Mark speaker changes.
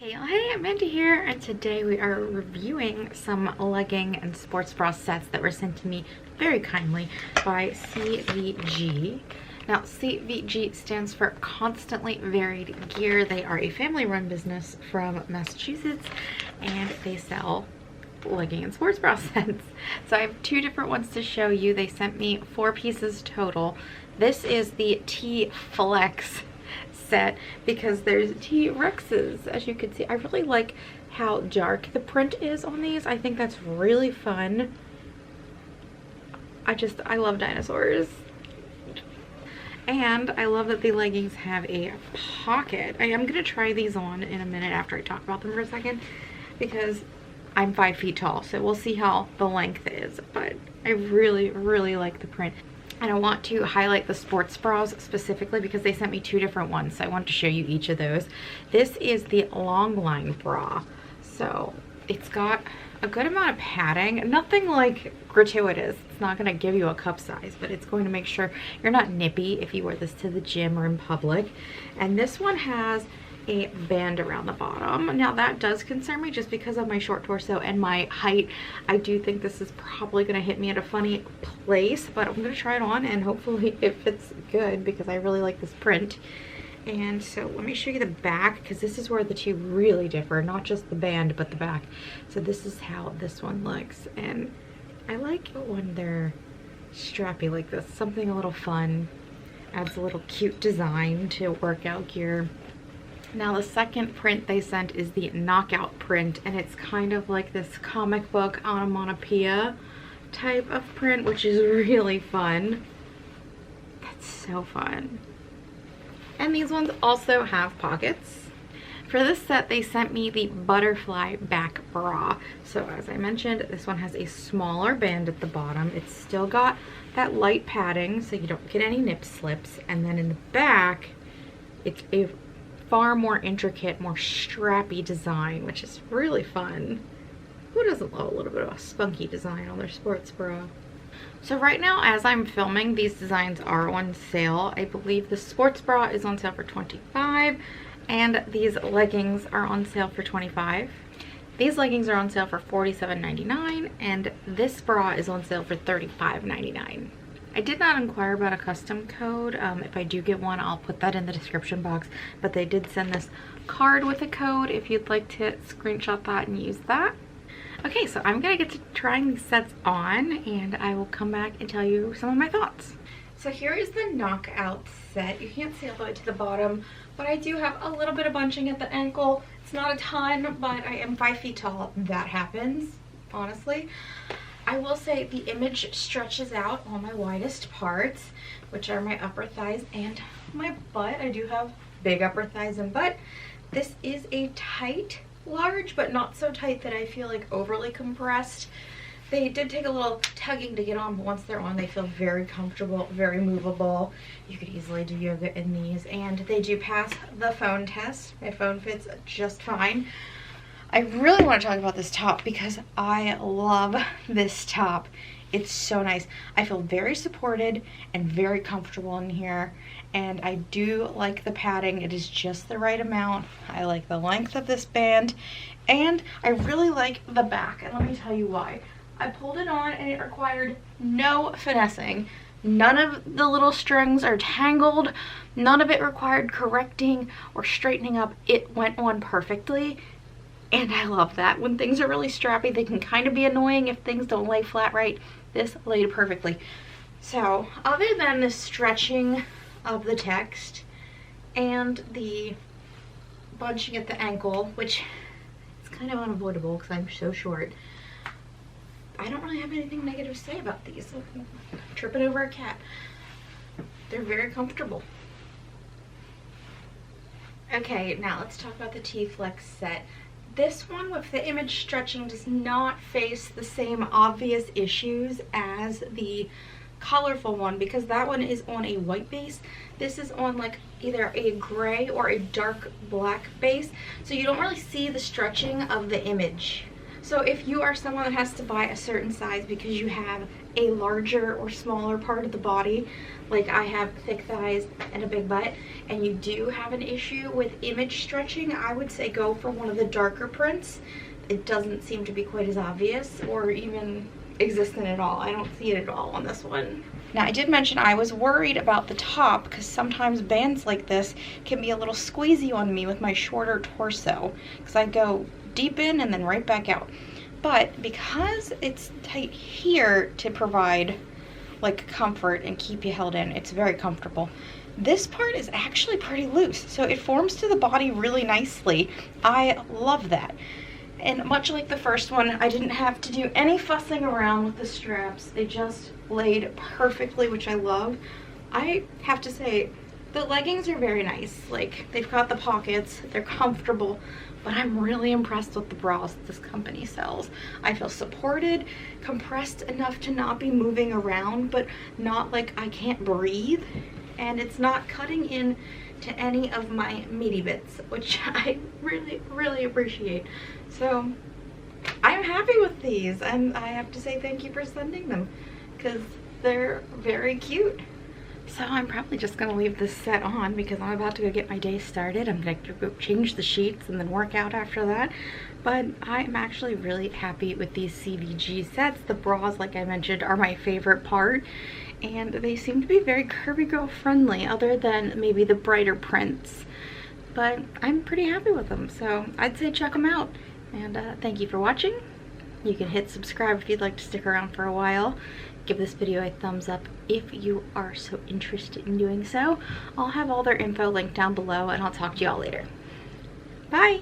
Speaker 1: Hey, Amanda here, and today we are reviewing some legging and sports bra sets that were sent to me very kindly by CVG. Now, CVG stands for Constantly Varied Gear. They are a family-run business from Massachusetts, and they sell legging and sports bra sets. So I have two different ones to show you. They sent me 4 pieces total. This is the T-Flex set because there's T-Rexes, as you can see. I really like how dark the print is on these. I think that's really fun. I love dinosaurs. And I love that the leggings have a pocket. I am gonna try these on in a minute after I talk about them for a second because I'm 5 feet tall, so we'll see how the length is, but I really like the print. And I want to highlight the sports bras specifically because they sent me 2 different ones, so I want to show you each of those. This is the long line bra, so it's got a good amount of padding, nothing like gratuitous. It's not going to give you a cup size, but it's going to make sure you're not nippy if you wear this to the gym or in public. And this one has a band around the bottom. Now that does concern me just because of my short torso and my height. I do think this is probably going to hit me at a funny place, but I'm going to try it on and hopefully it fits good because I really like this print. And so let me show you the back because this is where the two really differ, not just the band but the back. So this is how this one looks, and I like it when they're strappy like this. Something a little fun, adds a little cute design to workout gear. Now the second print they sent is the knockout print, and it's kind of like this comic book onomatopoeia type of print, which is really fun. That's so fun. And these ones also have pockets. For this set they sent me the butterfly back bra. So as I mentioned, this one has a smaller band at the bottom. It's still got that light padding so you don't get any nip slips, and then in the back it's a far more intricate, more strappy design, which is really fun. Who doesn't love a little bit of a spunky design on their sports bra? So right now, as I'm filming, these designs are on sale. I believe the sports bra is on sale for $25, and these leggings are on sale for $25. These leggings are on sale for $47.99, and this bra is on sale for $35.99. I did not inquire about a custom code. If I do get one, I'll put that in the description box, but they did send this card with a code if you'd like to screenshot that and use that. Okay, so I'm gonna get to trying these sets on, and I will come back and tell you some of my thoughts. So here is the knockout set. You can't see all the way to the bottom, but I do have a little bit of bunching at the ankle. It's not a ton, but I am 5 feet tall. That happens, honestly. I will say the image stretches out on my widest parts, which are my upper thighs and my butt. I do have big upper thighs and butt. This is a tight large, but not so tight that I feel like overly compressed. They did take a little tugging to get on, but once they're on, they feel very comfortable, very movable. You could easily do yoga in these, and they do pass the phone test. My phone fits just fine. I really want to talk about this top because I love this top. It's so nice. I feel very supported and very comfortable in here, and I do like the padding. It is just the right amount. I like the length of this band, and I really like the back, and let me tell you why. I pulled it on and it required no finessing. None of the little strings are tangled. None of it required correcting or straightening up. It went on perfectly. And I love that. When things are really strappy, they can kind of be annoying if things don't lay flat right. This laid perfectly. So, other than the stretching of the text and the bunching at the ankle, which is kind of unavoidable because I'm so short, I don't really have anything negative to say about these. I'm tripping over a cat. They're very comfortable. Okay, now let's talk about the T-Flex set. This one with the image stretching does not face the same obvious issues as the colorful one because that one is on a white base. This is on like either a gray or a dark black base, so you don't really see the stretching of the image. So if you are someone that has to buy a certain size because you have a larger or smaller part of the body, like I have thick thighs and a big butt, and you do have an issue with image stretching, I would say go for one of the darker prints. It doesn't seem to be quite as obvious or even existent at all. I don't see it at all on this one. Now I did mention I was worried about the top because sometimes bands like this can be a little squeezy on me with my shorter torso because I go deep in and then right back out. But because it's tight here to provide like comfort and keep you held in, it's very comfortable. This part is actually pretty loose, so it forms to the body really nicely. I love that. And much like the first one, I didn't have to do any fussing around with the straps. They just laid perfectly, which I love. I have to say, the leggings are very nice. Like, they've got the pockets, they're comfortable, but I'm really impressed with the bras this company sells. I feel supported, compressed enough to not be moving around, but not like I can't breathe. And it's not cutting in to any of my meaty bits, which I really, really appreciate. So I'm happy with these, and I have to say thank you for sending them because they're very cute. So I'm probably just gonna leave this set on because I'm about to go get my day started. I'm gonna go change the sheets and then work out after that. But I'm actually really happy with these CVG sets. The bras, like I mentioned, are my favorite part, and they seem to be very curvy girl friendly other than maybe the brighter prints. But I'm pretty happy with them, so I'd say check them out. And thank you for watching. You can hit subscribe if you'd like to stick around for a while. Give this video a thumbs up if you are so interested in doing so. I'll have all their info linked down below, and I'll talk to you all later. Bye!